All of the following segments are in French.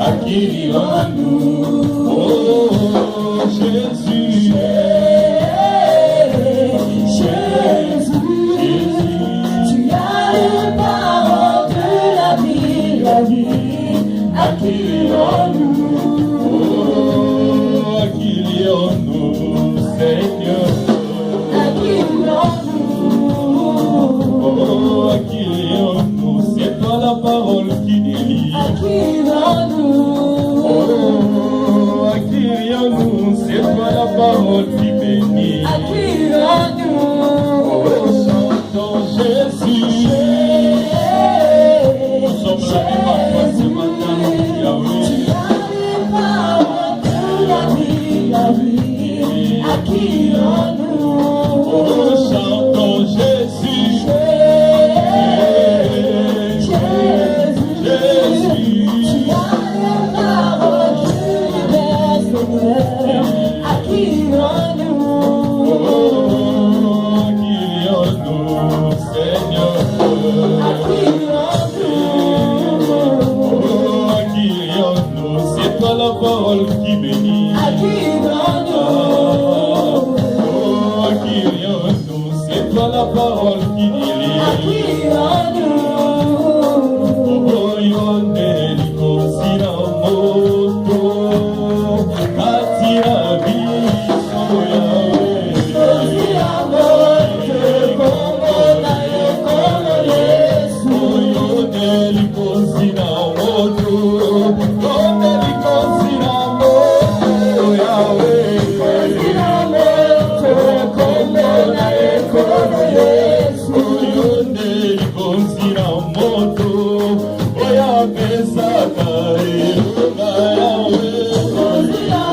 Akili en nous, oh Jésus, Jésus, tu as les paroles de la vie, Akili en nous, oh Akili en nous, Seigneur, Akili en nous, oh Akili en nous, c'est toi la parole qui délivre. Akili en nous, Oh, Akili en nous, c'est toi la parole qui bénit. Akili en nous, Oh, chantons Jésus. Nous sommes la même à toi ce matin, Yahweh. tu as les paroles de la vie, Akili en nous. Oh, chantons Jésus. Jésus. Tu as les paroles du Seigneur, Akili en nous, Akili en nous, Seigneur. Akili en nous, Oh, Akili en nous, c'est toi la parole qui bénit. Akili en nous, Oh, Akili en nous, c'est toi la parole qui délivre. Akili en nous, Oh, yonde likosina moto, katina biso Yahweh. Kosi amote komona yekono Yesu, Oh, yonde likosina moto, yonde likosina moto Yahweh. kosi amote komona yekono Yesu. Oh, yonde likosina moto, oya pesaka elonga Yahweh.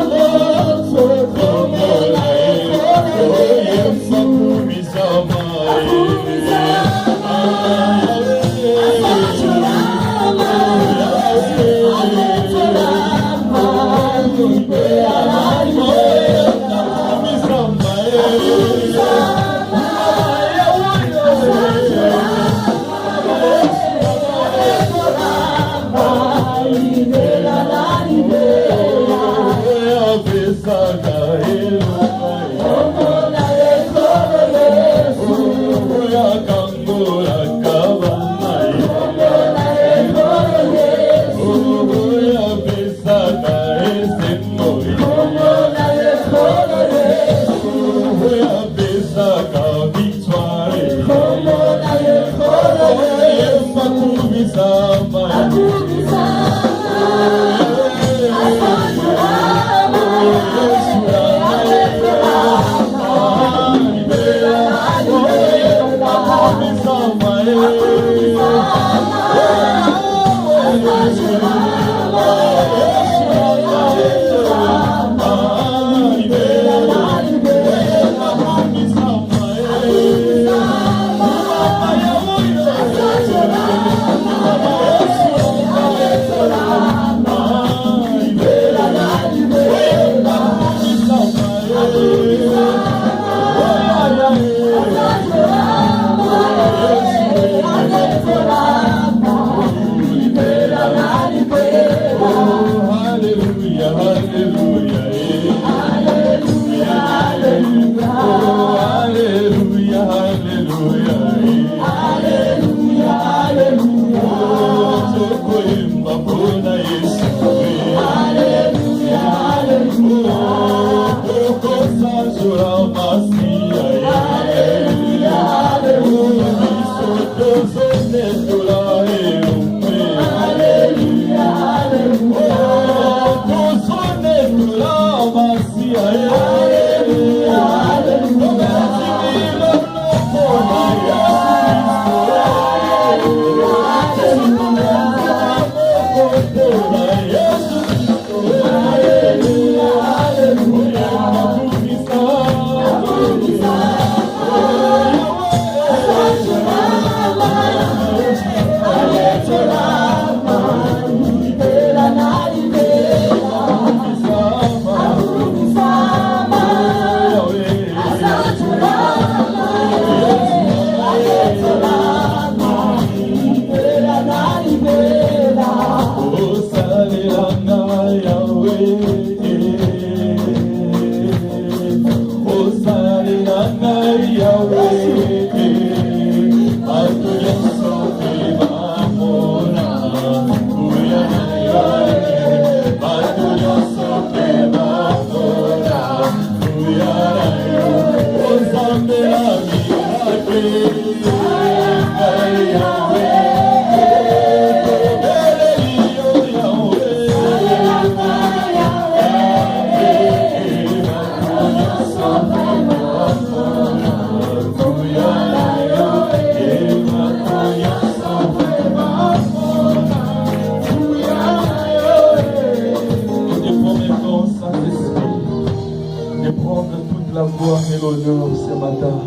l'honneur ce matin.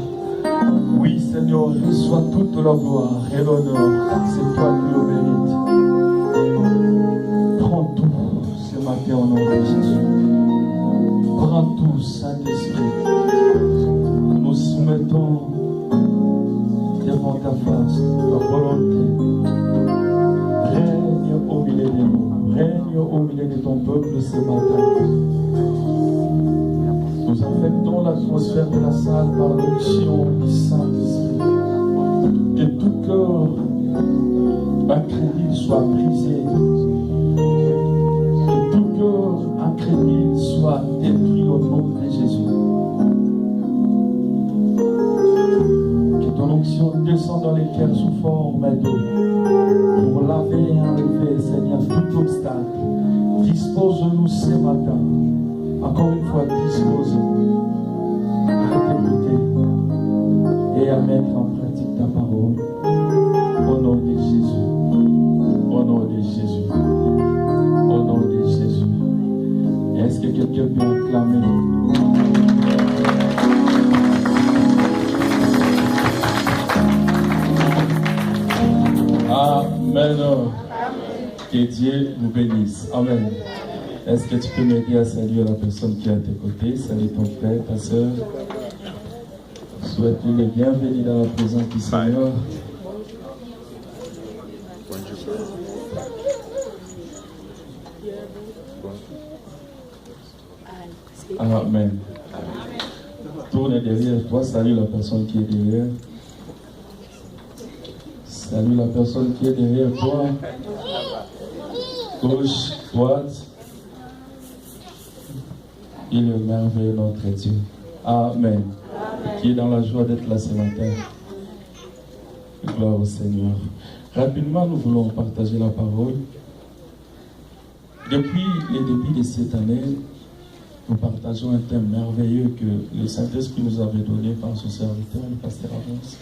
Oui, Seigneur, reçois toute la gloire et l'honneur. C'est toi qui le mérites. Prends tout ce matin au nom de Jésus. Prends tout, Saint-Esprit. Nous soumettons devant ta face, ta volonté. Règne au milieu de nous. Règne au milieu de ton peuple ce matin. Nous affectons l'atmosphère de la salle par l'onction du Saint-Esprit. Que tout cœur incrédule soit brisé. Que tout cœur incrédule soit détruit au nom de Jésus. Que ton onction descende dans les cœurs sous forme d'eau. Pour laver et enlever, Seigneur, tout obstacle. Dispose-nous ce matin. Encore une fois, dispose-nous à t'écouter et à mettre en pratique ta parole. Au nom de Jésus. Au nom de Jésus. Au nom de Jésus. Est-ce que quelqu'un peut acclamer? Amen. Que Dieu vous bénisse. Amen. Est-ce que tu peux m'aider à saluer la personne qui est à tes côtés? Salut ton frère, ta soeur. Souhaite-lui le bienvenue dans la présence du Seigneur. Amen. Tourne derrière toi, salue la personne qui est derrière. Salue la personne qui est derrière toi. Gauche, droite. Il est merveilleux notre Dieu. Amen. Qui est dans la joie d'être là ce matin. Gloire au Seigneur. Rapidement, nous voulons partager la parole. Depuis le début de cette année, nous partageons un thème merveilleux que le Saint-Esprit nous avait donné par son serviteur, le pasteur Avance.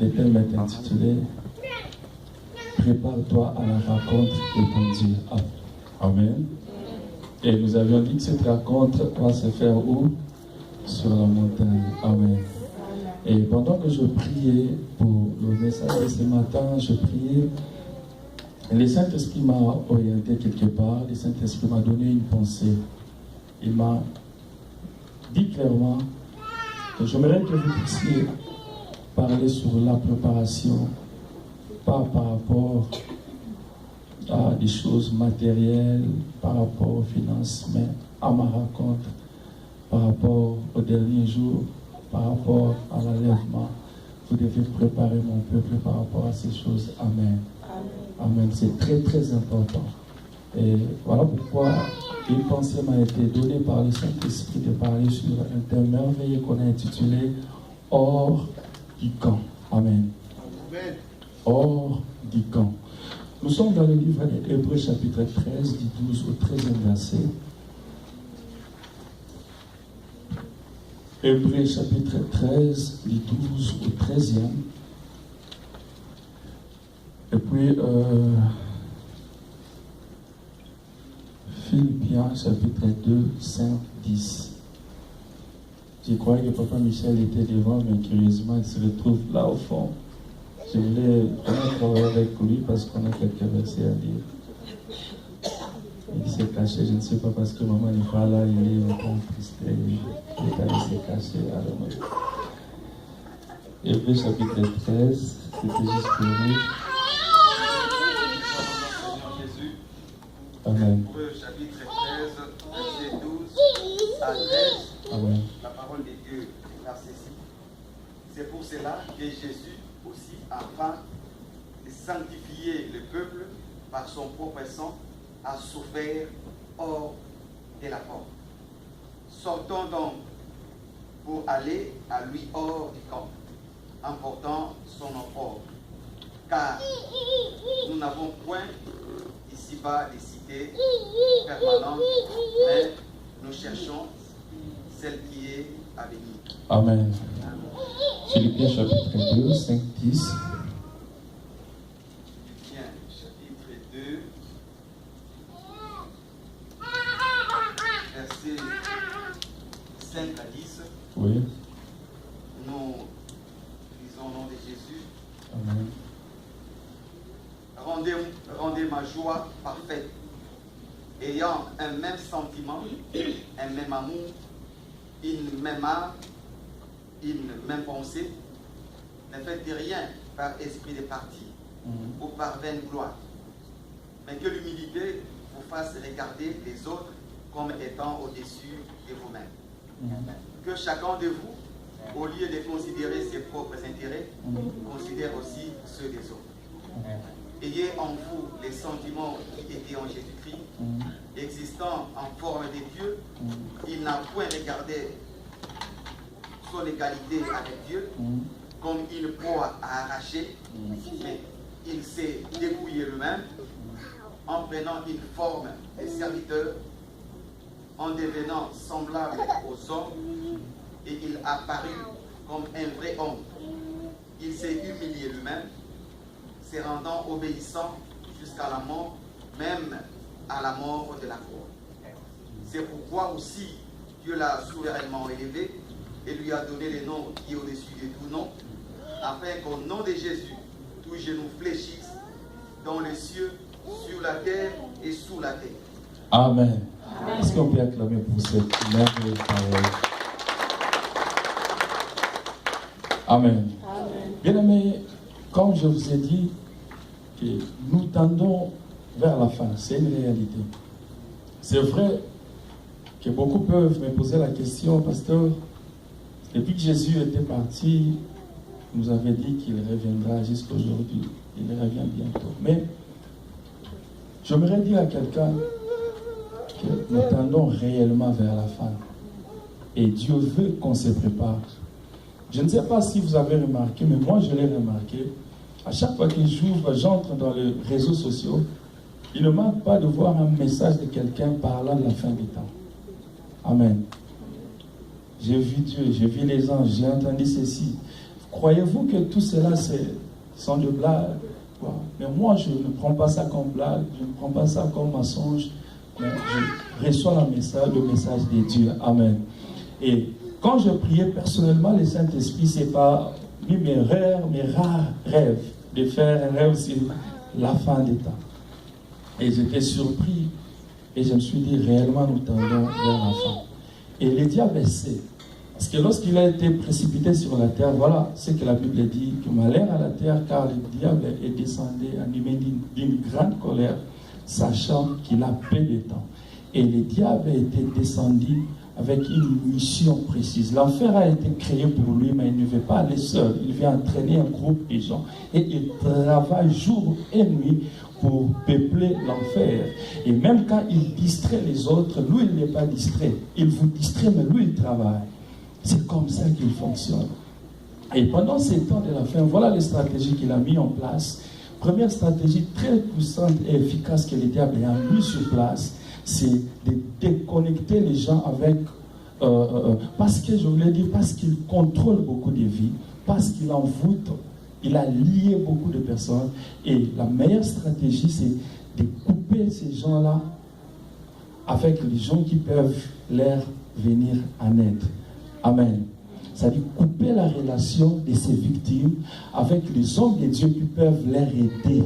Le thème est intitulé « Prépare-toi à la rencontre de ton Dieu ». Amen. Et nous avions dit que cette rencontre va se faire où? Sur la montagne. Amen. Et pendant que je priais pour le message de ce matin, je priais. Le Saint-Esprit m'a orienté quelque part. Le Saint-Esprit m'a donné une pensée. Il m'a dit clairement que j'aimerais que vous puissiez parler sur la préparation, pas par rapport à des choses matérielles, par rapport aux finances, mais à ma rencontre, par rapport au dernier jour, par rapport à l'enlèvement. Vous devez préparer mon peuple par rapport à ces choses. Amen. Amen. C'est très très important. Et voilà pourquoi une pensée m'a été donnée par le Saint-Esprit de parler sur un thème merveilleux qu'on a intitulé « Hors du camp ». Amen. Hors du camp. Nous sommes dans le livre d'Hébreux chapitre 13, du 12 au 13e verset. Hébreux chapitre 13, du 12 au 13e. Et puis, Philippiens chapitre 2, 5, 10. Je croyais que Papa Michel était devant, mais curieusement, il se retrouve là au fond. Je voulais vraiment travailler avec lui parce qu'on a quelques versets à lire. Il s'est caché, je ne sais pas parce que maman n'est pas là, il est un peu triste, il est allé se cacher. Hébreux chapitre 13, c'était juste pour nous. Amen. Hébreux chapitre 13, verset 12 à 13. Amen. La parole de Dieu déclare ceci. C'est pour cela que Jésus aussi, afin de sanctifier le peuple par son propre sang, a souffert hors de la porte. Sortons donc pour aller à lui hors du camp, en portant son offre. Car nous n'avons point ici-bas des cités permanentes, mais nous cherchons celle qui est à venir. Amen. Philippiens chapitre 2, 5, 10. Philippiens chapitre 2, verset Oui. Nous disons au nom de Jésus. Amen. Rendez ma joie parfaite, ayant un même sentiment, un même amour, une même âme, une même pensée. Ne faites rien par esprit de parti ou par vaine gloire, mais que l'humilité vous fasse regarder les autres comme étant au-dessus de vous-même. Que chacun de vous, au lieu de considérer ses propres intérêts, considère aussi ceux des autres. Ayez en vous les sentiments qui étaient en Jésus-Christ, existant en forme de Dieu. Il n'a point regardé son égalité avec Dieu comme une proie à arracher, mais il s'est dépouillé lui-même en prenant une forme de serviteur, en devenant semblable aux hommes, et il apparut comme un vrai homme. Il s'est humilié lui-même, se rendant obéissant jusqu'à la mort, même à la mort de la croix. C'est pourquoi aussi Dieu l'a souverainement élevé et lui a donné le nom qui est au-dessus de tout nom, afin qu'au nom de Jésus, tous genoux fléchissent dans les cieux, sur la terre et sous la terre. Amen. Est-ce qu'on peut acclamer pour cette merveilleuse parole? Amen. Bien-aimés, comme je vous ai dit, que nous tendons vers la fin, c'est une réalité. C'est vrai que beaucoup peuvent me poser la question, pasteur, depuis que Jésus était parti, il nous avait dit qu'il reviendra jusqu'à aujourd'hui. Il revient bientôt. Mais j'aimerais dire à quelqu'un que nous tendons réellement vers la fin. Et Dieu veut qu'on se prépare. Je ne sais pas si vous avez remarqué, mais moi je l'ai remarqué. À chaque fois que j'entre dans les réseaux sociaux, il ne manque pas de voir un message de quelqu'un parlant de la fin du temps. Amen. J'ai vu Dieu, j'ai vu les anges, j'ai entendu ceci. Croyez-vous que tout cela sont de blagues? Mais moi je ne prends pas ça comme blague, je ne prends pas ça comme mensonge, mais je reçois le message de Dieu. Amen. Et quand je priais personnellement le Saint-Esprit, c'est pas mes rares rêves de faire un rêve sur la fin des temps. Et j'étais surpris et je me suis dit réellement nous tendons vers la fin. Et le diable sait. Parce que lorsqu'il a été précipité sur la terre, voilà ce que la Bible dit, que malheur à la terre, car le diable est descendu animé d'une grande colère, sachant qu'il a peu de temps. Et le diable a été descendu avec une mission précise. L'enfer a été créé pour lui, mais il ne veut pas aller seul. Il veut entraîner un groupe de gens. Et il travaille jour et nuit pour peupler l'enfer. Et même quand il distrait les autres, lui, il n'est pas distrait. Il vous distrait, mais lui, il travaille. C'est comme ça qu'il fonctionne. Et pendant ces temps de la fin, voilà les stratégies qu'il a mis en place. Première stratégie très puissante et efficace que le diable a mis sur place, c'est de déconnecter les gens avec... parce que, je voulais dire, parce qu'il contrôle beaucoup de vies, parce qu'il envoûte, il a lié beaucoup de personnes. Et la meilleure stratégie, c'est de couper ces gens-là avec les gens qui peuvent leur venir en aide. Amen. C'est-à-dire couper la relation de ces victimes avec les hommes de Dieu qui peuvent leur aider,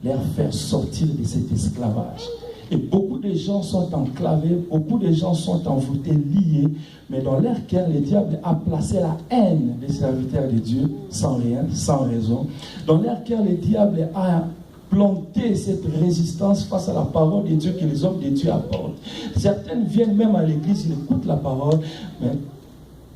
leur faire sortir de cet esclavage. Et beaucoup de gens sont enclavés, beaucoup de gens sont envoûtés, liés, mais dans leur cœur, le diable a placé la haine des serviteurs de Dieu, sans rien, sans raison. Dans leur cœur, le diable a planté cette résistance face à la parole de Dieu que les hommes de Dieu apportent. Certaines viennent même à l'église, ils écoutent la parole, mais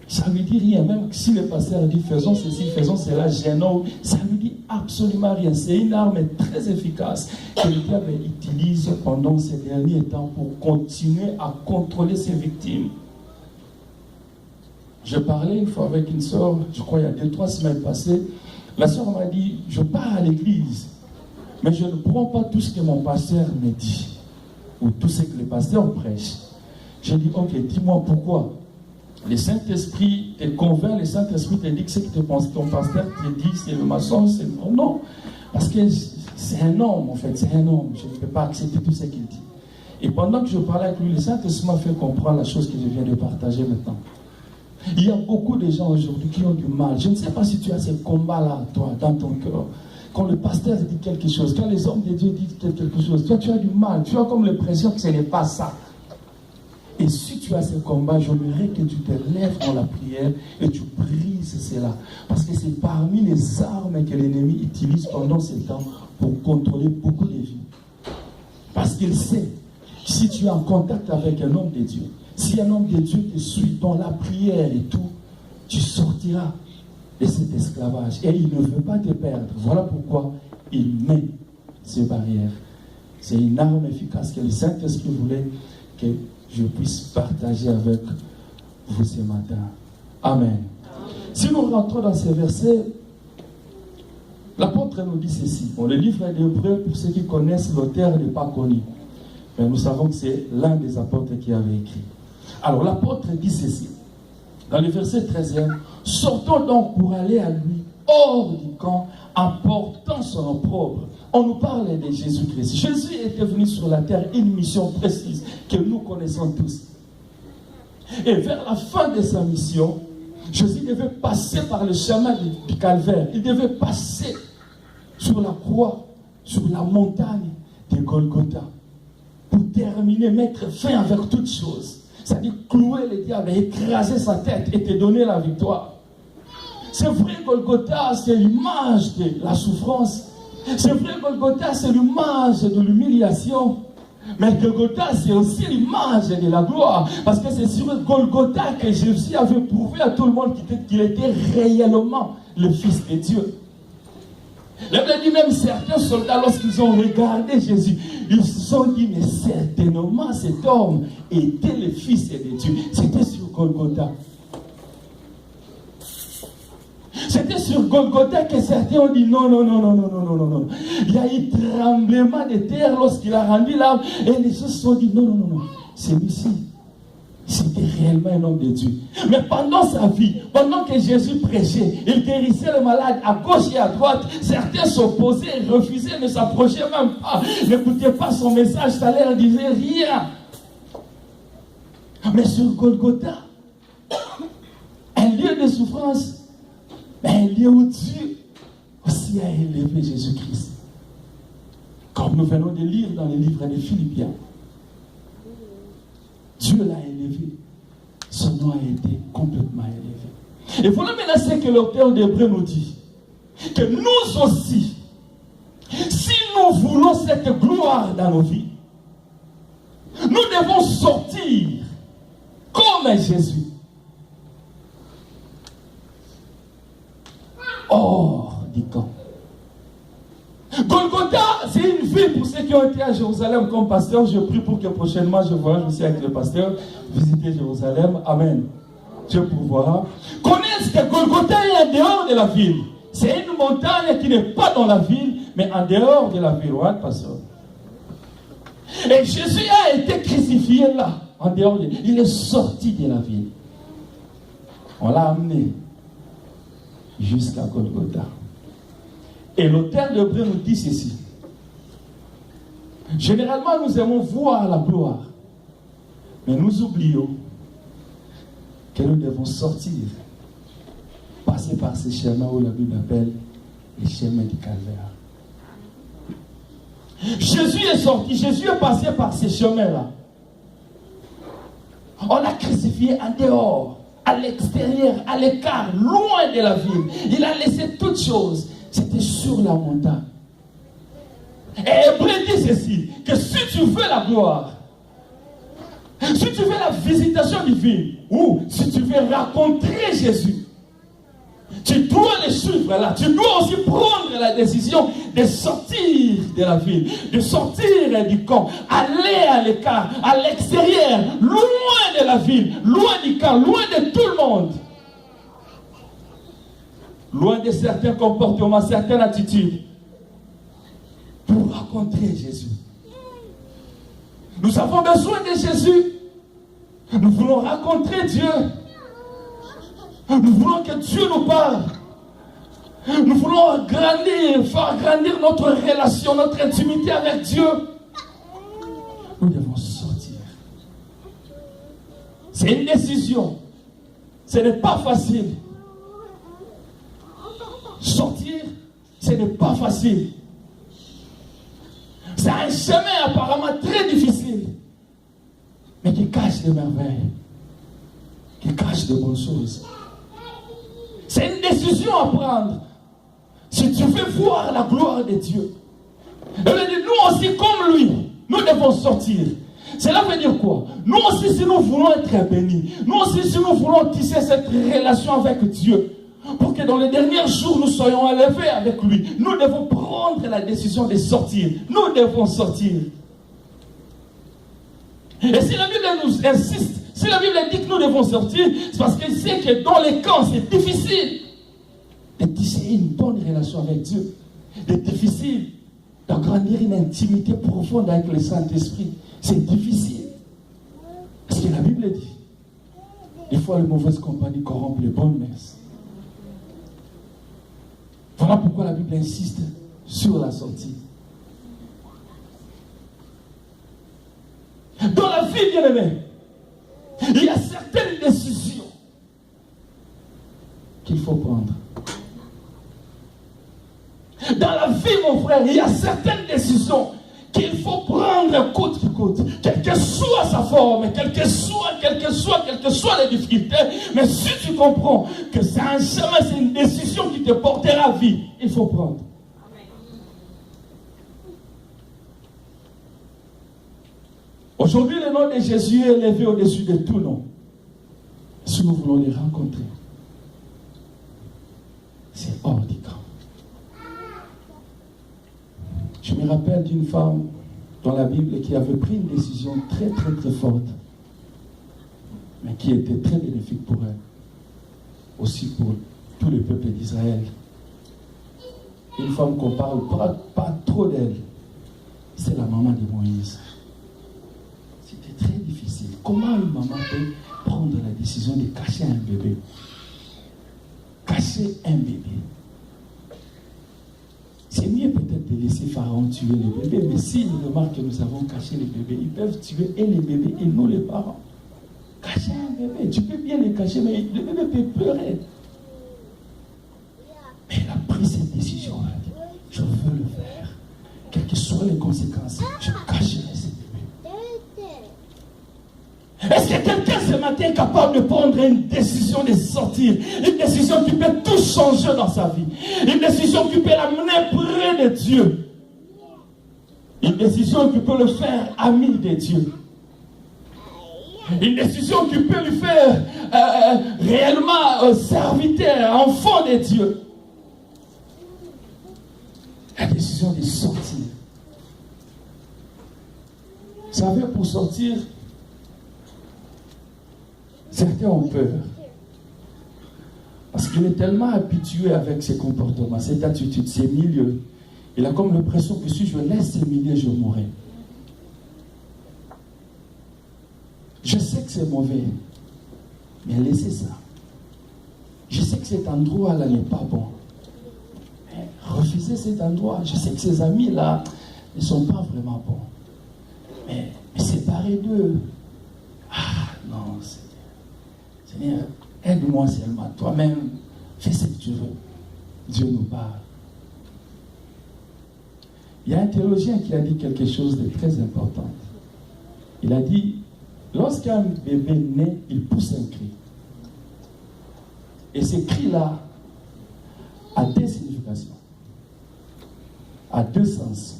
ça ne lui dit rien. Même si le pasteur dit faisons ceci, faisons cela, gênons, ça ne lui dit absolument rien. C'est une arme très efficace que le diable utilise pendant ces derniers temps pour continuer à contrôler ses victimes. Je parlais une fois avec une soeur, je crois il y a 2-3 semaines passées. La soeur m'a dit, je pars à l'église, mais je ne prends pas tout ce que mon pasteur me dit, ou tout ce que le pasteur prêche. J'ai dit, ok, dis-moi pourquoi. Le Saint-Esprit te convainc, le Saint-Esprit te dit que ce que ton pasteur te dit, c'est le maçon, c'est le... Non, parce que c'est un homme en fait, c'est un homme. Je ne peux pas accepter tout ce qu'il dit. Et pendant que je parlais avec lui, le Saint-Esprit m'a fait comprendre la chose que je viens de partager maintenant. Il y a beaucoup de gens aujourd'hui qui ont du mal. Je ne sais pas si tu as ce combat-là, toi, dans ton cœur. Quand le pasteur dit quelque chose, quand les hommes de Dieu disent quelque chose, toi, tu as du mal. Tu as comme l'impression que ce n'est pas ça. Et si tu as ce combat, j'aimerais que tu te lèves dans la prière et tu brises cela. Parce que c'est parmi les armes que l'ennemi utilise pendant ce temps pour contrôler beaucoup de vies. Parce qu'il sait, si tu es en contact avec un homme de Dieu, si un homme de Dieu te suit dans la prière et tout, tu sortiras de cet esclavage. Et il ne veut pas te perdre. Voilà pourquoi il met ces barrières. C'est une arme efficace que le Saint-Esprit voulait que je puisse partager avec vous ce matin. Amen. Si nous rentrons dans ces versets, l'apôtre nous dit ceci. Bon, le livre d'Hébreux, pour ceux qui connaissent, l'auteur n'est pas connu. Mais nous savons que c'est l'un des apôtres qui avait écrit. Alors l'apôtre dit ceci. Dans le verset 13e, sortons donc pour aller à lui, hors du camp, en portant son opprobre. On nous parle de Jésus-Christ. Jésus était venu sur la terre, une mission précise que nous connaissons tous. Et vers la fin de sa mission, Jésus devait passer par le chemin du calvaire. Il devait passer sur la croix, sur la montagne de Golgotha, pour terminer, mettre fin avec toutes choses. C'est-à-dire clouer le diable, écraser sa tête et te donner la victoire. C'est vrai, Golgotha, c'est l'image de la souffrance. C'est vrai, Golgotha, c'est l'image de l'humiliation. Mais Golgotha, c'est aussi l'image de la gloire. Parce que c'est sur Golgotha que Jésus avait prouvé à tout le monde qu'il était réellement le Fils de Dieu. La Bible dit même certains soldats, lorsqu'ils ont regardé Jésus, ils se sont dit, mais certainement cet homme était le Fils de Dieu. C'était sur Golgotha. C'était sur Golgotha que certains ont dit non. Il y a eu tremblement de terre lorsqu'il a rendu l'âme. Et les gens se sont dit non. Celui-ci, c'était réellement un homme de Dieu. Mais pendant sa vie, pendant que Jésus prêchait, il guérissait les malades à gauche et à droite. Certains s'opposaient, refusaient, ne s'approchaient même pas, n'écoutaient pas son message, ça leur disait rien. Mais sur Golgotha, un lieu de souffrance, mais un lieu où Dieu aussi a élevé Jésus-Christ. Comme nous venons de lire dans le livre des Philippiens. Dieu l'a élevé. Son nom a été complètement élevé. Et voilà maintenant ce que l'auteur d'Hébreux nous dit. Que nous aussi, si nous voulons cette gloire dans nos vies, nous devons sortir comme Jésus. Hors du camp. Golgotha, c'est une ville pour ceux qui ont été à Jérusalem comme pasteur. Je prie pour que prochainement je voyage aussi avec le pasteur visiter Jérusalem. Amen. Dieu pourvoira. Connaissent que Golgotha est en dehors de la ville. C'est une montagne qui n'est pas dans la ville, mais en dehors de la ville. Ouais, pasteur. Et Jésus a été crucifié là, en dehors de... Il est sorti de la ville. On l'a amené jusqu'à Golgotha. Et l'auteur d'Hébreux nous dit ceci. Généralement, nous aimons voir la gloire. Mais nous oublions que nous devons sortir, passer par ces chemins où la Bible appelle les chemins du calvaire. Jésus est sorti, Jésus est passé par ces chemins-là. On l'a crucifié en dehors, à l'extérieur, à l'écart, loin de la ville. Il a laissé toutes choses. C'était sur la montagne. Et Hébreux dit ceci, que si tu veux la gloire, si tu veux la visitation divine, ou si tu veux rencontrer Jésus, tu dois le suivre là. Tu dois aussi prendre la décision de sortir de la ville, de sortir du camp, aller à l'écart, à l'extérieur, loin de la ville, loin du camp, loin de tout le monde. Loin de certains comportements, certaines attitudes, pour rencontrer Jésus. Nous avons besoin de Jésus. Nous voulons rencontrer Dieu. Nous voulons que Dieu nous parle. Nous voulons grandir, faire grandir notre relation, notre intimité avec Dieu. Nous devons sortir. C'est une décision. ce n'est pas facile. Sortir, ce n'est pas facile. C'est un chemin apparemment très difficile, mais qui cache des merveilles, qui cache de bonnes choses. C'est une décision à prendre. Si tu veux voir la gloire de Dieu, nous aussi comme lui, nous devons sortir. Cela veut dire quoi? Nous aussi, si nous voulons être bénis, nous aussi, si nous voulons tisser cette relation avec Dieu, pour que dans les derniers jours, nous soyons élevés avec lui, nous devons prendre la décision de sortir. Nous devons sortir. Et si la Bible nous insiste, si la Bible dit que nous devons sortir, c'est parce qu'elle sait que dans les camps, c'est difficile de tisser une bonne relation avec Dieu. C'est difficile d'agrandir une intimité profonde avec le Saint-Esprit. C'est difficile. Parce que la Bible dit, des fois, les mauvaises compagnies corrompent les bonnes mœurs. Voilà pourquoi la Bible insiste sur la sortie. Dans la vie, bien-aimée, il y a certaines décisions qu'il faut prendre. Dans la vie, mon frère, il y a certaines décisions qu'il faut prendre coûte que coûte, quelle que soit sa forme, quelle que soit les difficultés. Mais si tu comprends que c'est un chemin, c'est une décision qui te portera à vie, il faut prendre. Aujourd'hui, le nom de Jésus est élevé au-dessus de tout nom. Si nous voulons les rencontrer, c'est hors du camp. Je me rappelle d'une femme dans la Bible qui avait pris une décision très très très forte, mais qui était très bénéfique pour elle, aussi pour tout le peuple d'Israël. Une femme qu'on parle pas trop d'elle, c'est la maman de Moïse. C'était très difficile. Comment une maman peut prendre la décision de cacher un bébé? Cacher un bébé. C'est mieux peut-être de laisser Pharaon tuer le bébé, mais s'ils remarquent que nous avons caché les bébés, ils peuvent tuer et les bébés et nous les parents. Cacher un bébé, tu peux bien le cacher, mais le bébé peut pleurer. Mais elle a pris cette décision, elle a dit, je veux le faire. Quelles que soient les conséquences, je cacherai ce bébé. Est-ce que quelqu'un ce matin est capable de prendre une décision de sortir? Une décision qui peut tout changer dans sa vie. Une décision qui peut l'amener près de Dieu. Une décision qui peut le faire ami de Dieu. Une décision qui peut lui faire réellement serviteur, enfant de Dieu. La décision de sortir. Vous savez, pour sortir, certains ont peur. Parce qu'il est tellement habitué avec ses comportements, cette attitude, ces milieux. Il a comme l'impression que si je laisse ces milieux, je mourrai. Je sais que c'est mauvais, mais laissez ça. Je sais que cet endroit-là n'est pas bon. Mais refusez cet endroit. Je sais que ces amis-là ne sont pas vraiment bons. Mais séparez d'eux. Ah non, Seigneur, aide-moi seulement. Toi-même, fais ce que tu veux. Dieu nous parle. Il y a un théologien qui a dit quelque chose de très important. Il a dit, lorsqu'un bébé naît, il pousse un cri. Et ce cri-là a deux significations, a deux sens,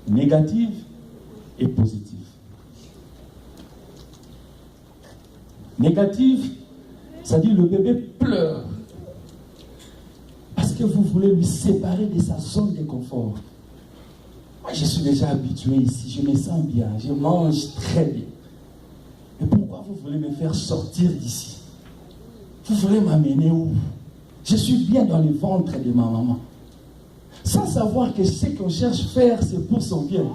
négatif et positif. Négatif, c'est-à-dire le bébé pleure parce que vous voulez lui séparer de sa zone de confort. Moi, je suis déjà habitué ici, je me sens bien, je mange très bien. Mais pourquoi vous voulez me faire sortir d'ici? Vous voulez m'amener où? Je suis bien dans le ventre de ma maman. Sans savoir que ce qu'on cherche à faire, c'est pour son bien.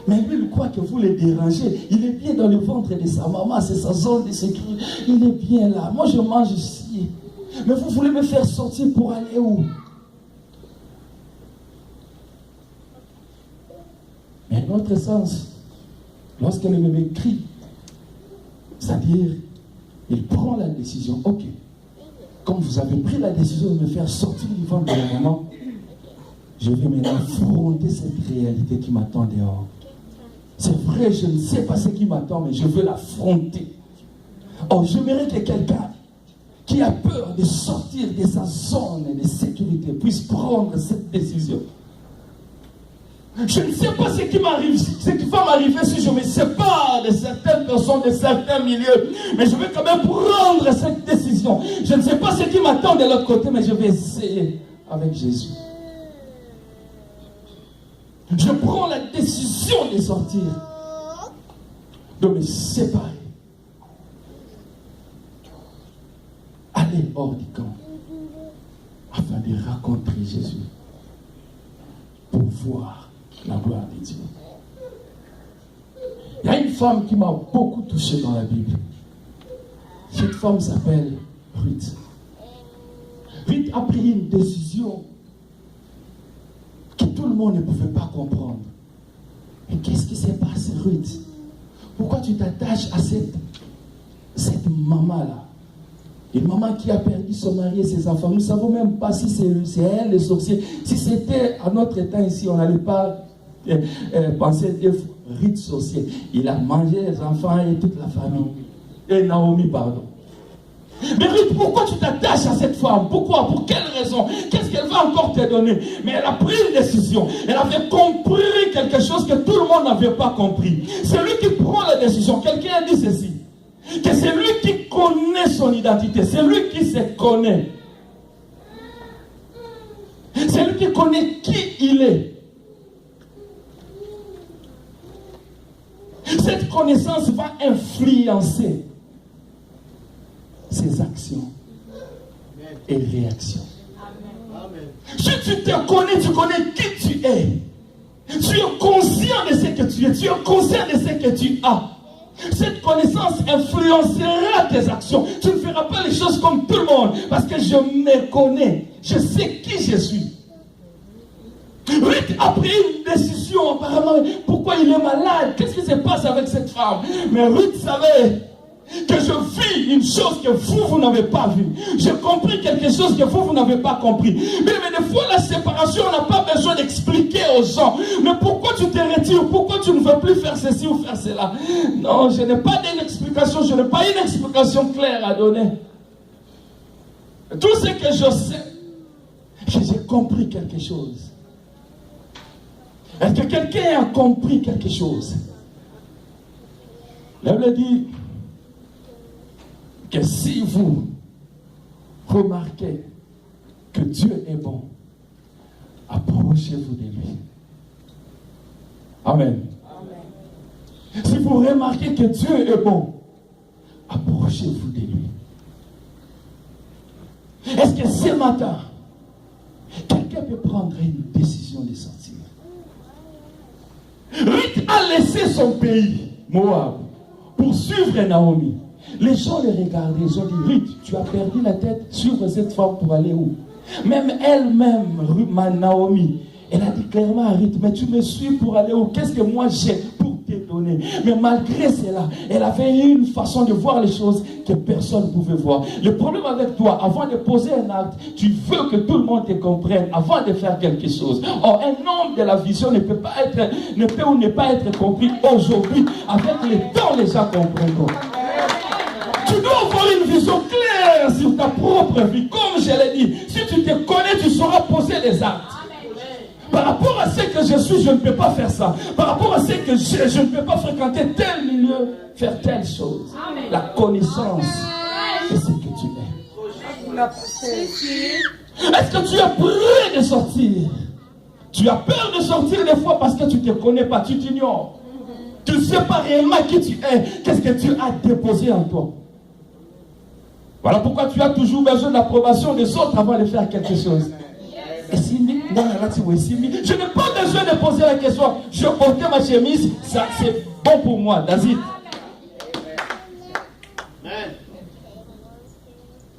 Mais lui, il croit que vous le dérangez. Il est bien dans le ventre de sa maman, c'est sa zone de sécurité. Il est bien là. Moi, je mange ici. Mais vous voulez me faire sortir pour aller où? Mais dans l'autre sens, lorsque le bébé crie, c'est-à-dire, il prend la décision, ok, comme vous avez pris la décision de me faire sortir du ventre de la maman, je vais maintenant affronter cette réalité qui m'attend dehors. C'est vrai, je ne sais pas ce qui m'attend, mais je veux l'affronter. Oh, j'aimerais que quelqu'un qui a peur de sortir de sa zone de sécurité puisse prendre cette décision. Je ne sais pas ce qui m'arrive, ce qui va m'arriver si je me sépare de certaines personnes, de certains milieux. Mais je vais quand même prendre cette décision. Je ne sais pas ce qui m'attend de l'autre côté, mais je vais essayer avec Jésus. Je prends la décision de sortir, de me séparer. Aller hors du camp, afin de rencontrer Jésus, pour voir la gloire de Dieu. Il y a une femme qui m'a beaucoup touché dans la Bible. Cette femme s'appelle Ruth. Ruth a pris une décision que tout le monde ne pouvait pas comprendre. Mais qu'est-ce qui s'est passé, Ruth? Pourquoi tu t'attaches à cette maman-là? Une maman qui a perdu son mari et ses enfants. Nous ne savons même pas si c'est elle, les sorciers. Si c'était à notre temps ici, on n'allait pas penser que Ruth sorcier. Il a mangé les enfants et toute la famille. Et Naomi, pardon. Mais Ruth, pourquoi tu t'attaches à cette femme? Pourquoi? Pour quelle raison? Qu'est-ce qu'elle va encore te donner? Mais elle a pris une décision. Elle avait compris quelque chose que tout le monde n'avait pas compris. C'est lui qui prend la décision. Quelqu'un a dit ceci. Que c'est lui qui connaît son identité. C'est lui qui se connaît. C'est lui qui connaît qui il est. Cette connaissance va influencer ses actions et réactions. Amen. Si tu te connais, tu connais qui tu es. Tu es conscient de ce que tu es. Tu es conscient de ce que tu as. Cette connaissance influencera tes actions. Tu ne feras pas les choses comme tout le monde. Parce que je me connais. Je sais qui je suis. Ruth a pris une décision apparemment. Pourquoi il est malade? Qu'est-ce qui se passe avec cette femme? Mais Ruth savait que je vis une chose que vous n'avez pas vue. J'ai compris quelque chose que vous n'avez pas compris. Mais des fois, la séparation, on n'a pas besoin d'expliquer aux gens. Mais pourquoi tu te retires? Pourquoi tu ne veux plus faire ceci ou faire cela? Non, je n'ai pas d'explication. Je n'ai pas une explication claire à donner. Tout ce que je sais, que j'ai compris quelque chose. Est-ce que quelqu'un a compris quelque chose? La Bible dit que si vous remarquez que Dieu est bon, approchez-vous de lui. Amen. Amen. Si vous remarquez que Dieu est bon, approchez-vous de lui. Est-ce que ce matin, quelqu'un peut prendre une décision de sortir? Ruth a laissé son pays, Moab, pour suivre Naomi. Les gens les regardaient, ils ont dit, Ruth, tu as perdu la tête, suivre cette femme pour aller où? Même elle-même, Naomi, elle a dit clairement à Ruth, mais tu me suis pour aller où? Qu'est-ce que moi j'ai pour te donner? Mais malgré cela, elle avait une façon de voir les choses que personne ne pouvait voir. Le problème avec toi, avant de poser un acte, tu veux que tout le monde te comprenne avant de faire quelque chose. Or, un homme de la vision ne peut ou ne pas être compris aujourd'hui. Avec le temps, les gens comprendront. Tu dois avoir une vision claire sur ta propre vie. Comme je l'ai dit, si tu te connais, tu sauras poser les actes. Par rapport à ce que je suis, je ne peux pas faire ça. Par rapport à ce que je ne peux pas fréquenter tel milieu, faire telle chose. Amen. La connaissance de ce que tu es. Est-ce que tu es prêt de sortir? Tu as peur de sortir des fois parce que tu ne te connais pas, tu t'ignores. Tu ne sais pas réellement qui tu es. Qu'est-ce que tu as déposé en toi? Voilà pourquoi tu as toujours besoin de l'approbation des autres avant de faire quelque chose. Et si je n'ai pas besoin de poser la question. Je portais ma chemise, ça c'est bon pour moi. David.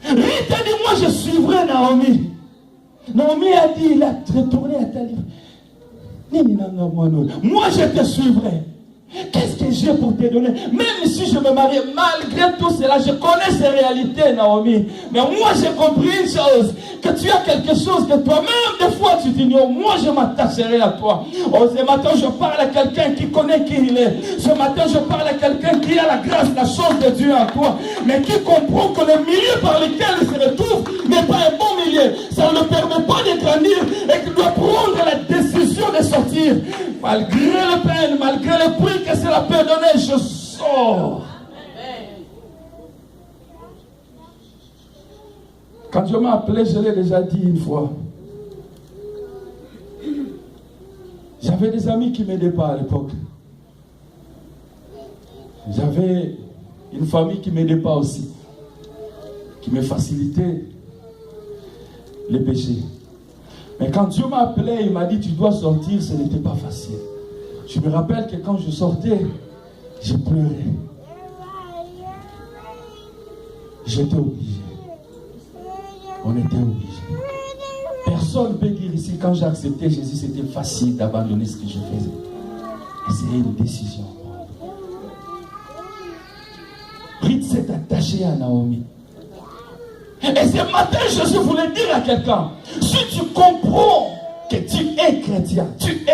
Ruth a dit, moi je suivrai Naomi. Naomi a dit, il a retourné à Talib. Moi je te suivrai. Qu'est-ce que j'ai pour te donner? Même si je me marie, malgré tout cela, je connais ces réalités, Naomi. Mais moi, j'ai compris une chose, que tu as quelque chose que toi-même, des fois, tu t'ignores. Moi, je m'attacherai à toi. Oh, ce matin, je parle à quelqu'un qui connaît qui il est. Ce matin, je parle à quelqu'un qui a la grâce, la chance de Dieu en toi, mais qui comprend que le milieu par lequel il se retrouve n'est pas un bon milieu. Ça ne le permet pas de grandir et qu'il doit prendre la décision de sortir. Malgré la peine, malgré le prix que cela peut donner, je sors. Quand Dieu m'a appelé, je l'ai déjà dit une fois. J'avais des amis qui ne m'aidaient pas à l'époque. J'avais une famille qui ne m'aidait pas aussi, qui me facilitait les péchés. Mais quand Dieu m'a appelé, il m'a dit, tu dois sortir, ce n'était pas facile. Je me rappelle que quand je sortais, je pleurais. J'étais obligé. On était obligé. Personne ne peut dire ici, quand j'ai accepté Jésus, c'était facile d'abandonner ce que je faisais. Et c'est une décision. Ruth s'est attachée à Naomi. Et ce matin, Jésus voulait dire à quelqu'un, si tu comprends que tu es chrétien, tu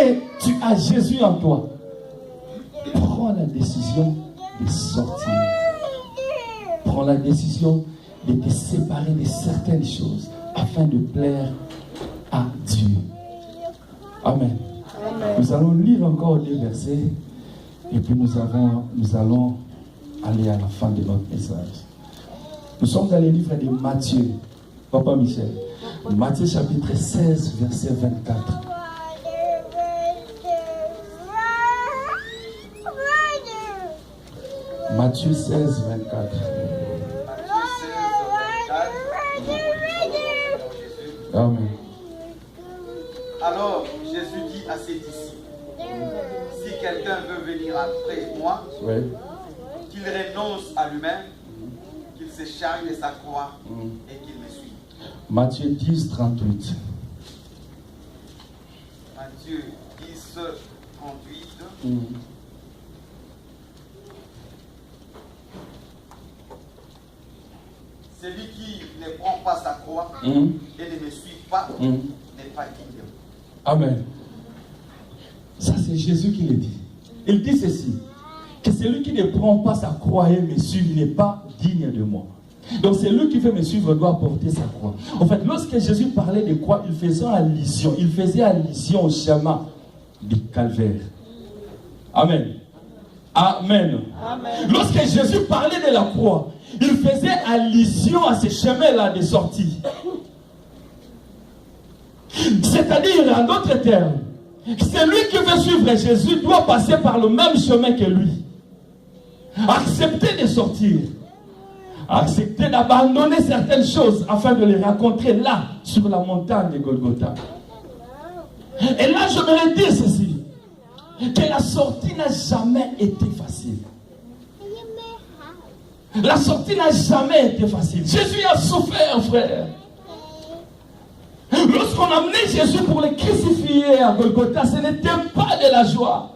as Jésus en toi, prends la décision de sortir. Prends la décision de te séparer de certaines choses afin de plaire à Dieu. Amen. Amen. Nous allons lire encore 2 versets et puis nous allons aller à la fin de notre message. Nous sommes dans le livre de Matthieu. Papa Michel. Matthieu chapitre 16, verset 24. Matthieu 16, 24. Amen. Alors Jésus dit à ses disciples, si quelqu'un veut venir après moi, Oui. qu'il renonce à lui-même, qu'il se charge de sa croix et qu'il me suive. Matthieu 10, 38. Matthieu 10, 38. Celui qui ne prend pas sa croix et ne me suit pas n'est pas digne de moi. Amen. Ça, c'est Jésus qui le dit. Il dit ceci, que celui qui ne prend pas sa croix et me suit n'est pas digne de moi. Donc celui qui veut me suivre doit porter sa croix. En fait, lorsque Jésus parlait de croix, il faisait allusion au chemin du calvaire. Amen. Amen. Amen. Lorsque Jésus parlait de la croix, il faisait allusion à ce chemin-là de sortie. C'est-à-dire, en d'autres termes, celui qui veut suivre Jésus doit passer par le même chemin que lui. Accepter de sortir. Accepter d'abandonner certaines choses afin de les rencontrer là, sur la montagne de Golgotha. Et là, je voudrais dire ceci, que la sortie n'a jamais été facile. La sortie n'a jamais été facile. Jésus a souffert, frère. Lorsqu'on amenait Jésus pour le crucifier à Golgotha, ce n'était pas de la joie.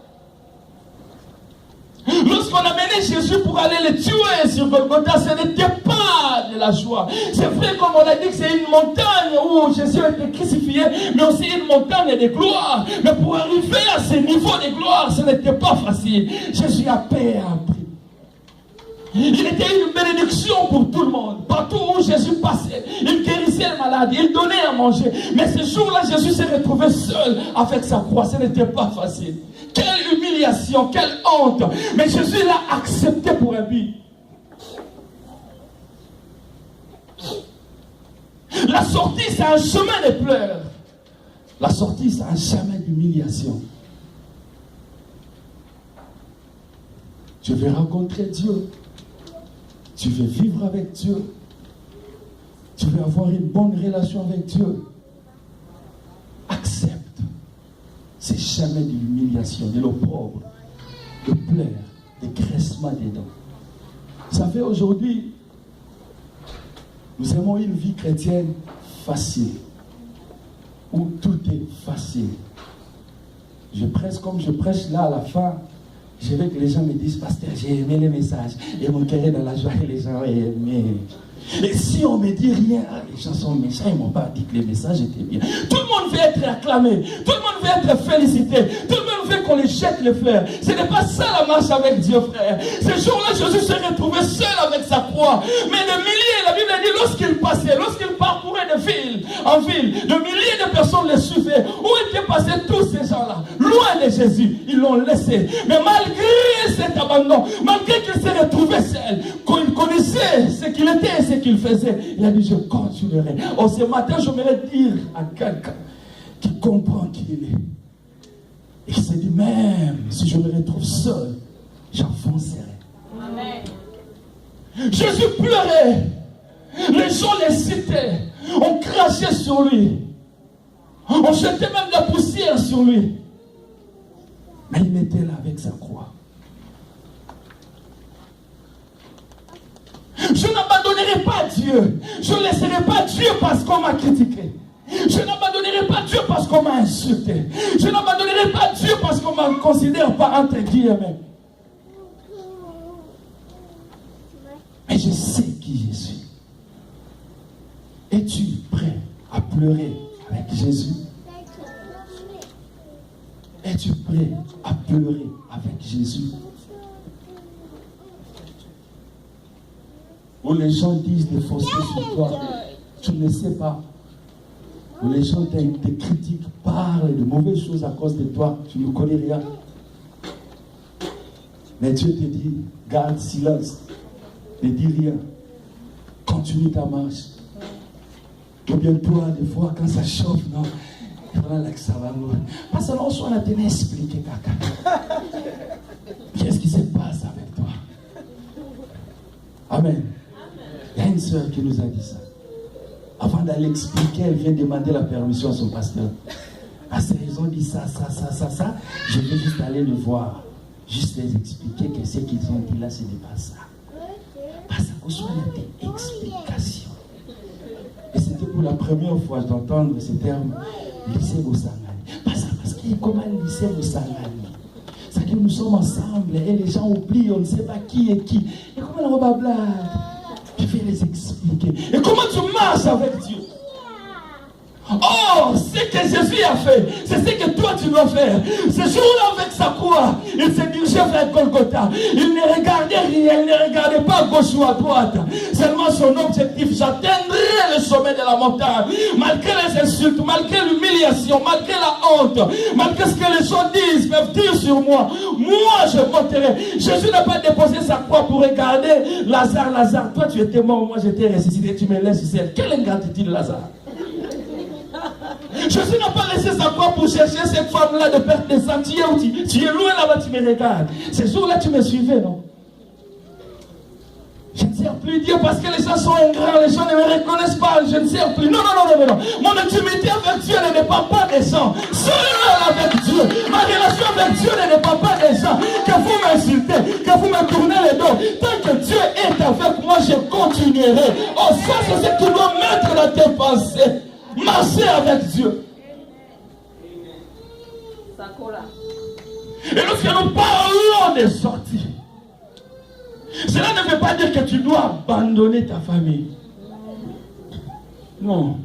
Lorsqu'on amenait Jésus pour aller le tuer sur Golgotha, ce n'était pas de la joie. C'est vrai, comme on a dit, que c'est une montagne où Jésus a été crucifié, mais aussi une montagne de gloire. Mais pour arriver à ce niveau de gloire, ce n'était pas facile. Jésus a payé un prix. Il était une bénédiction pour tout le monde. Partout où Jésus passait, il guérissait les malades, il donnait à manger. Mais ce jour-là, Jésus s'est retrouvé seul avec sa croix. Ce n'était pas facile. Quelle humiliation, quelle honte. Mais Jésus l'a accepté pour un but. La sortie, c'est un chemin de pleurs. La sortie, c'est un chemin d'humiliation. Tu veux rencontrer Dieu. Tu veux vivre avec Dieu. Tu veux avoir une bonne relation avec Dieu. Accepte ces chemins de l'humiliation, de l'opprobre, de pleurs, de graissement des dents. Vous savez, aujourd'hui, nous aimons une vie chrétienne facile, où tout est facile. Je prêche comme je prêche là à la fin. Je veux que les gens me disent, pasteur, j'ai aimé les messages. Et mon cœur est dans la joie et les gens ont aimé. Et si on me dit rien, les gens sont méchants, ils ne m'ont pas dit que les messages étaient bien. Tout le monde veut être acclamé, tout le monde veut être félicité, tout le monde veut qu'on les jette les fleurs. Ce n'est pas ça la marche avec Dieu, frère. Ce jour-là, Jésus s'est retrouvé seul avec sa croix. Mais des milliers, la Bible dit, lorsqu'il passait, lorsqu'il parcourait de ville en ville, de milliers de personnes le suivaient. Où étaient passés tous ces gens-là? Loin de Jésus, ils l'ont laissé. Mais malgré cet abandon, malgré qu'il s'est retrouvé seul, qu'il connaissait ce qu'il était et ce qu'il faisait, il a dit, je continuerai. Oh, ce matin, j'aimerais dire à quelqu'un qui comprend qui il est. Et qui s'est dit, même si je me retrouve seul, j'avancerai. Amen. Jésus pleurait. Les gens les citaient. On crachait sur lui. On jetait même de la poussière sur lui. Mais il était là avec sa croix. Je n'abandonnerai pas Dieu. Je ne laisserai pas Dieu parce qu'on m'a critiqué. Je n'abandonnerai pas Dieu parce qu'on m'a insulté. Je n'abandonnerai pas Dieu parce qu'on ne me considère pas entre guillemets. Mais je sais qui je suis. Es-tu prêt à pleurer avec Jésus? Es-tu prêt à pleurer avec Jésus? Où les gens disent des faussetés sur toi, tu ne sais pas. Où les gens te critiquent, parlent de mauvaises choses à cause de toi, tu ne connais rien. Mais Dieu te dit, garde silence, ne dis rien, continue ta marche. Ou bien toi, des fois, quand ça chauffe, non, ça va nous. Parce que là, on a tenu à expliquer, caca. Qu'est-ce qui se passe avec toi? Amen. Il y a une sœur qui nous a dit ça. Avant d'aller expliquer, elle vient demander la permission à son pasteur. Parce qu'ils ont dit ça. Je vais juste aller le voir. Juste les expliquer que ce qu'ils ont dit là, ce n'est pas ça. Parce qu'on soit des explications. Et c'était pour la première fois d'entendre ce terme, lycée Bosangani. Parce que comment lycée Bosangani? C'est que nous sommes ensemble et les gens oublient, on ne sait pas qui est qui. Et comment on va blague? Je vais les expliquer. Et comment tu marches avec Dieu? Oh, ce que Jésus a fait, c'est ce que toi tu dois faire. Ce jour-là, avec sa croix, il s'est dirigé vers Golgotha. Il ne regardait rien, il ne regardait pas à gauche ou à droite. Seulement son objectif, j'atteindrai le sommet de la montagne. Malgré les insultes, malgré l'humiliation, malgré la honte, malgré ce que les gens disent, peuvent dire sur moi, moi je monterai. Jésus n'a pas déposé sa croix pour regarder Lazare. Lazare, toi tu étais mort, moi j'étais ressuscité, tu me laisses ici. Quelle ingratitude, Lazare? Jésus n'a pas laissé sa croix pour chercher cette femme-là de perdre des sang. Tu es loin là-bas, tu me regardes. Ce jour-là, tu me suivais, non? Je ne sers plus Dieu parce que les gens sont ingrats, les gens ne me reconnaissent pas, je ne sers plus. Non. Mon intimité avec Dieu ne dépend pas des gens. Seul avec Dieu. Ma relation avec Dieu ne dépend pas des gens. Que vous m'insultez, que vous me tournez le dos. Tant que Dieu est avec moi, je continuerai. Oh, ça, c'est ce que tu dois mettre dans tes pensées. Marcher avec Dieu. Et lorsque nous parlons des sorties, cela ne veut pas dire que tu dois abandonner ta famille. Non.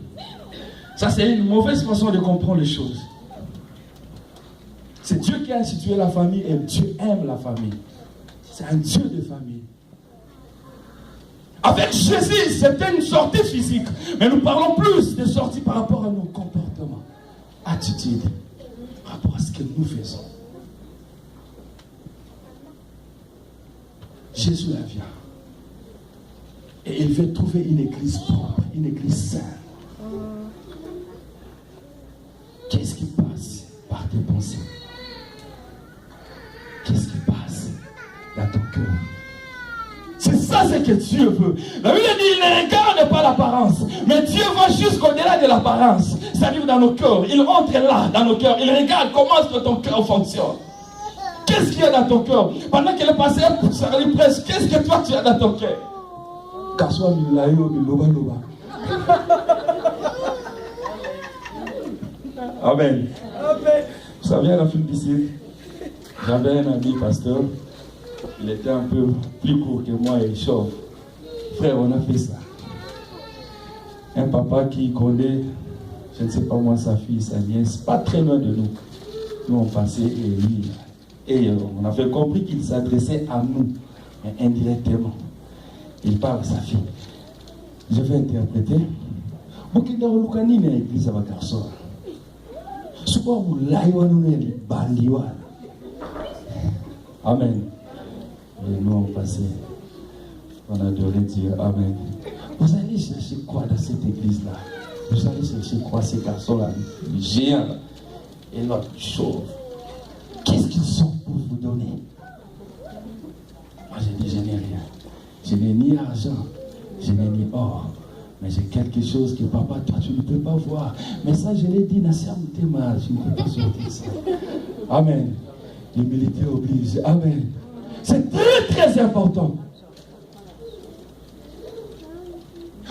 Ça, c'est une mauvaise façon de comprendre les choses. C'est Dieu qui a institué la famille et Dieu aime la famille. C'est un Dieu de famille. Avec Jésus, c'était une sortie physique. Mais nous parlons plus de sortie par rapport à nos comportements, attitudes, par rapport à ce que nous faisons. Jésus vient. Et il veut trouver une église propre, une église sainte. Qu'est-ce qui passe par tes pensées? Qu'est-ce qui passe dans ton cœur? C'est ça ce que Dieu veut. La Bible dit, il ne regarde pas l'apparence, mais Dieu va jusqu'au-delà de l'apparence. C'est-à-dire dans nos cœurs. Il entre là, dans nos cœurs. Il regarde comment est-ce que ton cœur fonctionne. Qu'est-ce qu'il y a dans ton cœur? Pendant qu'il est passé pour salir presque, qu'est-ce que toi tu as dans ton cœur? Amen. Vous savez, la fin d'ici. J'avais un ami pasteur, il était un peu plus court que moi et chauve. Frère, on a fait ça. Un papa qui connaît, je ne sais pas moi, sa fille, sa nièce, pas très loin de nous. Nous on passait et lui, et on avait compris qu'il s'adressait à nous, mais indirectement. Il parle à sa fille. Je vais interpréter. Bukida ulukani na église à Bakarso. Souvent vous laïwa nous les bandiwa. Amen. Et nous on passait, on adorait dire Amen. Vous allez chercher quoi dans cette église-là? Vous allez chercher quoi ces garçons-là? Géants et l'autre chauve. Qu'est-ce qu'ils sont pour vous donner? Moi j'ai dit je n'ai rien. Je n'ai ni argent, je n'ai ni or. Mais j'ai quelque chose que papa, toi tu ne peux pas voir. Mais ça je l'ai dit, Nassam Tema, je ne peux pas sortir ça. Amen. L'humilité oblige. Amen. C'est très très important.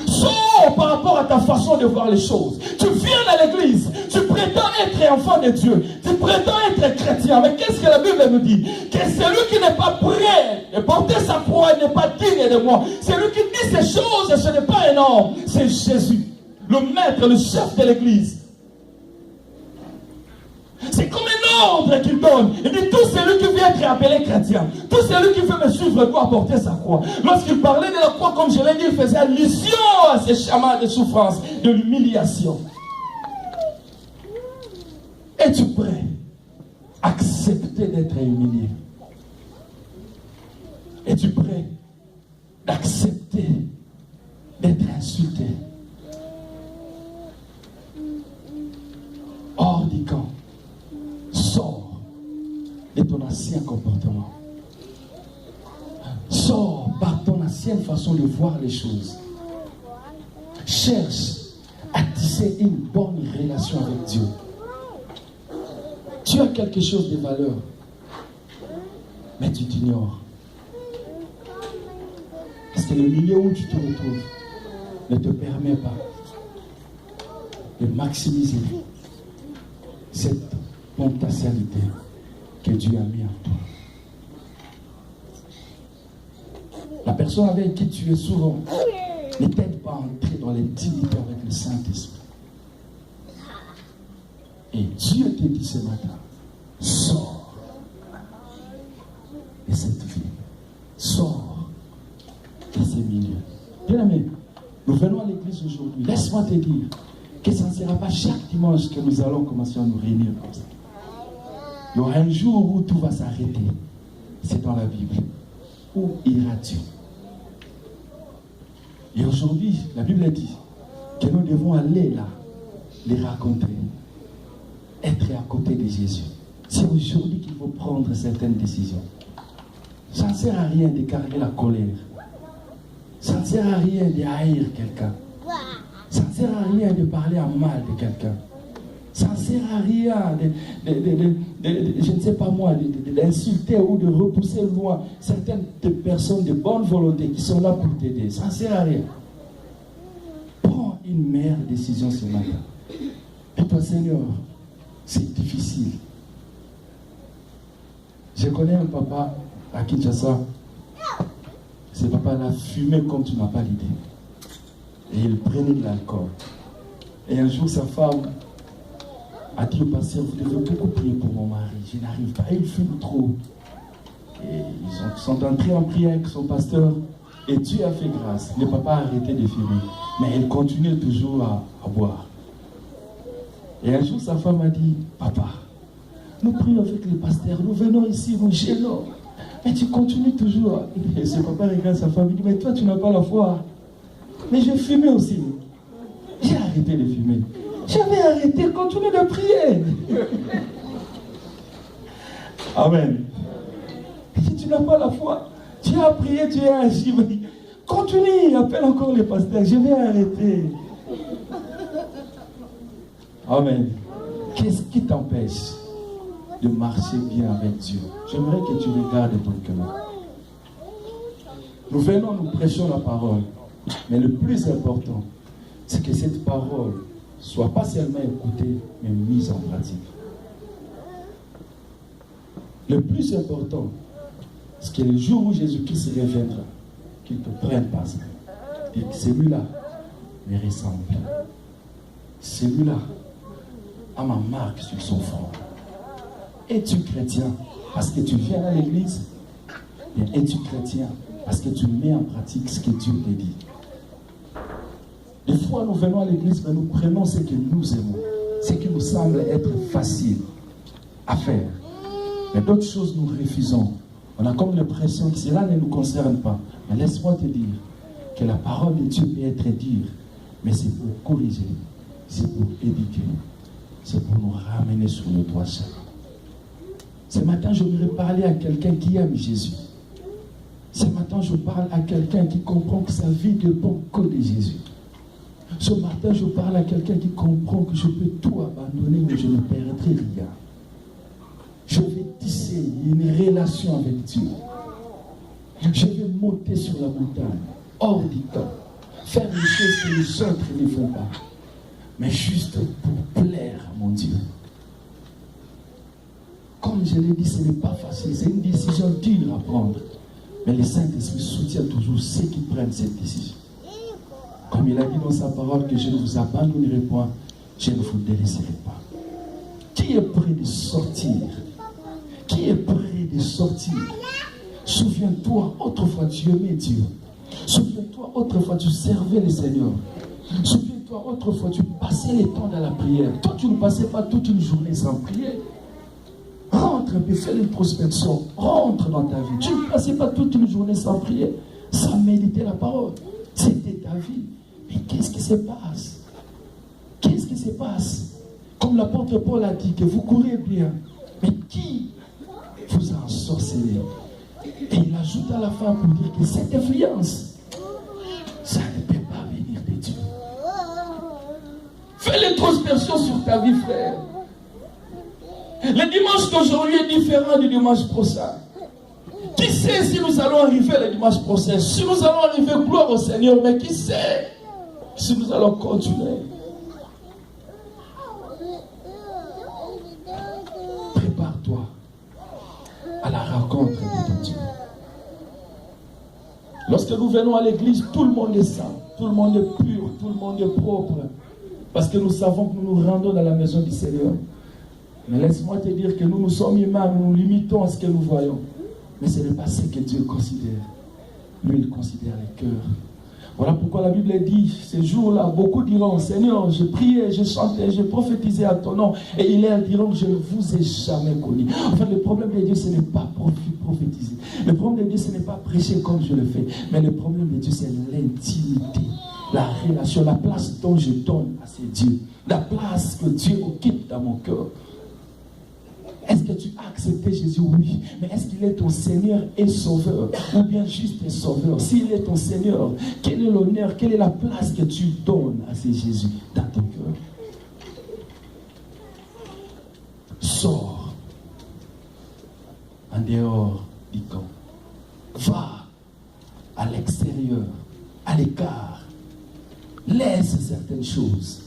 Sors par rapport à ta façon de voir les choses. Tu viens à l'église, tu prétends être enfant de Dieu, tu prétends être chrétien. Mais qu'est-ce que la Bible nous dit? Que celui qui n'est pas prêt de porter sa croix n'est pas digne de moi. Celui qui dit ces choses, ce n'est pas un homme, c'est Jésus, le maître, le chef de l'église. C'est comme un ordre qu'il donne. Il dit tout celui qui veut être appelé chrétien, tout celui qui veut me suivre doit porter sa croix. Lorsqu'il parlait de la croix, comme je l'ai dit, il faisait allusion à ces chemins de souffrance, de l'humiliation. Es-tu prêt à accepter d'être humilié? Es-tu prêt d'accepter d'être insulté? Hors du camp. Sors de ton ancien comportement. Sors par ton ancienne façon de voir les choses. Cherche à tisser une bonne relation avec Dieu. Tu as quelque chose de valeur, mais tu t'ignores. Parce que le milieu où tu te retrouves ne te permet pas de maximiser cette potentialité que Dieu a mis en toi. La personne avec qui tu es souvent ne t'aide pas à entrer dans l'intimité avec le Saint-Esprit. Et Dieu te dit ce matin, sors de cette vie, sors de ces milieux. Bien aimé, nous venons à l'église aujourd'hui. Laisse-moi te dire que ce ne sera pas chaque dimanche que nous allons commencer à nous réunir comme ça. Il y aura un jour où tout va s'arrêter. C'est dans la Bible. Où iras-tu? Et aujourd'hui, la Bible dit que nous devons aller là, les raconter, être à côté de Jésus. C'est aujourd'hui qu'il faut prendre certaines décisions. Ça ne sert à rien de carrer la colère. Ça ne sert à rien de haïr quelqu'un. Ça ne sert à rien de parler en mal de quelqu'un. Ça ne sert à rien je ne sais pas moi, d'insulter ou de repousser loin certaines personnes de bonne volonté qui sont là pour t'aider. Ça ne sert à rien. Prends une meilleure décision ce matin. Et toi, Seigneur, c'est difficile. Je connais un papa à Kinshasa. Ce papa-là fumait comme tu n'as pas l'idée. Et il prenait de l'alcool. Et un jour, sa femme a dit au pasteur, vous devez beaucoup prier pour mon mari. Je n'arrive pas. Il fume trop. Et ils sont entrés en prière avec son pasteur. Et Dieu a fait grâce. Le papa a arrêté de fumer. Mais il continuait toujours à boire. Et un jour, sa femme a dit, papa, nous prions avec le pasteur. Nous venons ici, nous gênons. Mais tu continues toujours. Et ce papa regarde sa femme. Il dit, mais toi, tu n'as pas la foi. Mais je fumais aussi. J'ai arrêté de fumer. J'avais arrêté, continue de prier. Amen. Si tu n'as pas la foi, tu as prié, tu es agi. Continue, appelle encore les pasteurs. Je vais arrêter. Amen. Qu'est-ce qui t'empêche de marcher bien avec Dieu? J'aimerais que tu regardes ton cœur. Nous venons, nous prêchons la parole. Mais le plus important, c'est que cette parole soit pas seulement écoutée, mais mise en pratique. Le plus important, c'est que le jour où Jésus-Christ reviendra, qu'il te prenne par ça. Et que celui-là me ressemble. Celui-là a ma marque sur son front. Es-tu chrétien parce que tu viens à l'église? Bien, es-tu chrétien parce que tu mets en pratique ce que Dieu te dit? Des fois, nous venons à l'église, mais nous prenons ce que nous aimons, ce qui nous semble être facile à faire. Mais d'autres choses, nous refusons. On a comme l'impression que cela ne nous concerne pas. Mais laisse-moi te dire que la parole de Dieu peut être dure, mais c'est pour corriger, c'est pour éduquer, c'est pour nous ramener sur le droit chemin. Ce matin, je voudrais parler à quelqu'un qui aime Jésus. Ce matin, je parle à quelqu'un qui comprend que sa vie ne dépend que de Jésus. Ce matin, je parle à quelqu'un qui comprend que je peux tout abandonner, mais je ne perdrai rien. Je vais tisser une relation avec Dieu. Je vais monter sur la montagne, hors du temps, faire les choses que les autres ne font pas, mais juste pour plaire à mon Dieu. Comme je l'ai dit, ce n'est pas facile, c'est une décision dure à prendre. Mais le Saint-Esprit soutient toujours ceux qui prennent cette décision. Comme il a dit dans sa parole que je ne vous abandonnerai point, je ne vous délaisserai pas. Qui est prêt de sortir? Qui est prêt de sortir? Souviens-toi, autrefois tu aimais Dieu. Souviens-toi, autrefois tu servais le Seigneur. Souviens-toi, autrefois tu passais le temps dans la prière. Toi, tu ne passais pas toute une journée sans prier. Rentre et fais l'introspection. Rentre dans ta vie. Tu ne passais pas toute une journée sans prier, sans méditer la parole. C'était ta vie. Mais qu'est-ce qui se passe? Qu'est-ce qui se passe? Comme l'apôtre Paul a dit que vous courez bien. Mais qui vous a ensorcelé? Et il ajoute à la fin pour dire que cette influence, ça ne peut pas venir de Dieu. Fais l'introspection sur ta vie, frère. Le dimanche d'aujourd'hui est différent du dimanche prochain. Qui sait si nous allons arriver le dimanche prochain? Si nous allons arriver, gloire au Seigneur, mais qui sait si nous allons continuer? Prépare-toi à la rencontre de ton Dieu. Lorsque nous venons à l'église, tout le monde est saint, tout le monde est pur, tout le monde est propre. Parce que nous savons que nous nous rendons dans la maison du Seigneur. Mais laisse-moi te dire que nous sommes humains, nous nous limitons à ce que nous voyons. Mais ce n'est pas ce que Dieu considère. Lui, il considère les cœurs. Voilà pourquoi la Bible dit, ces jours-là, beaucoup diront, Seigneur, je priais, je chantais, je prophétisais à ton nom. Et ils diront, je ne vous ai jamais connu. En fait, le problème de Dieu, ce n'est pas prophétiser. Le problème de Dieu, ce n'est pas prêcher comme je le fais. Mais le problème de Dieu, c'est l'intimité, la relation, la place dont je donne à ces dieux. La place que Dieu occupe dans mon cœur. Est-ce que tu as accepté Jésus? Oui. Mais est-ce qu'il est ton Seigneur et Sauveur? Ou bien juste Sauveur? S'il est ton Seigneur, quel est l'honneur, quelle est la place que tu donnes à ce Jésus dans ton cœur? Sors en dehors du camp. Va à l'extérieur, à l'écart. Laisse certaines choses.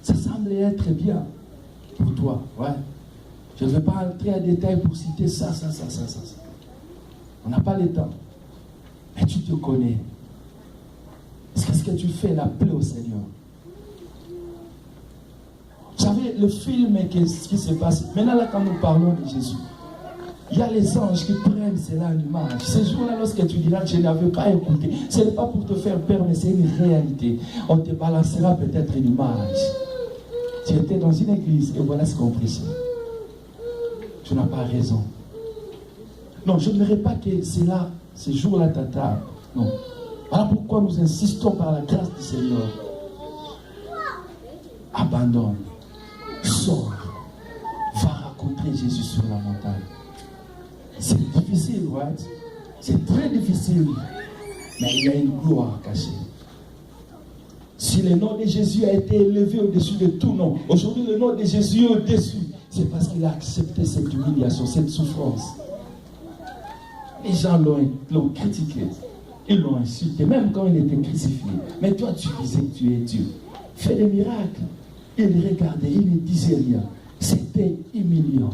Ça semble être bien pour toi, ouais. Je ne vais pas entrer en détail pour citer ça. On n'a pas le temps. Mais tu te connais. Est-ce que ce que tu fais là plaît au Seigneur? Vous savez, le film, ce qui se passe. Maintenant, là, quand nous parlons de Jésus, il y a les anges qui prennent cela en image. Ce jour-là, lorsque tu diras que je n'avais pas écouté, ce n'est pas pour te faire peur, mais c'est une réalité. On te balancera peut-être une image. Tu étais dans une église et voilà ce qu'on prêchait. Tu n'as pas raison. Non, je ne dirais pas que c'est là, ce jour-là, tata. Non. Voilà pourquoi nous insistons par la grâce du Seigneur. Abandonne. Sors. Va rencontrer Jésus sur la montagne. C'est difficile, right? C'est très difficile. Mais il y a une gloire cachée. Si le nom de Jésus a été élevé au-dessus de tout nom, aujourd'hui le nom de Jésus est au-dessus. C'est parce qu'il a accepté cette humiliation, cette souffrance. Les gens l'ont critiqué. Ils l'ont insulté, même quand il était crucifié. Mais toi, tu disais que tu es Dieu. Fais des miracles. Il regardait, il ne disait rien. C'était humiliant.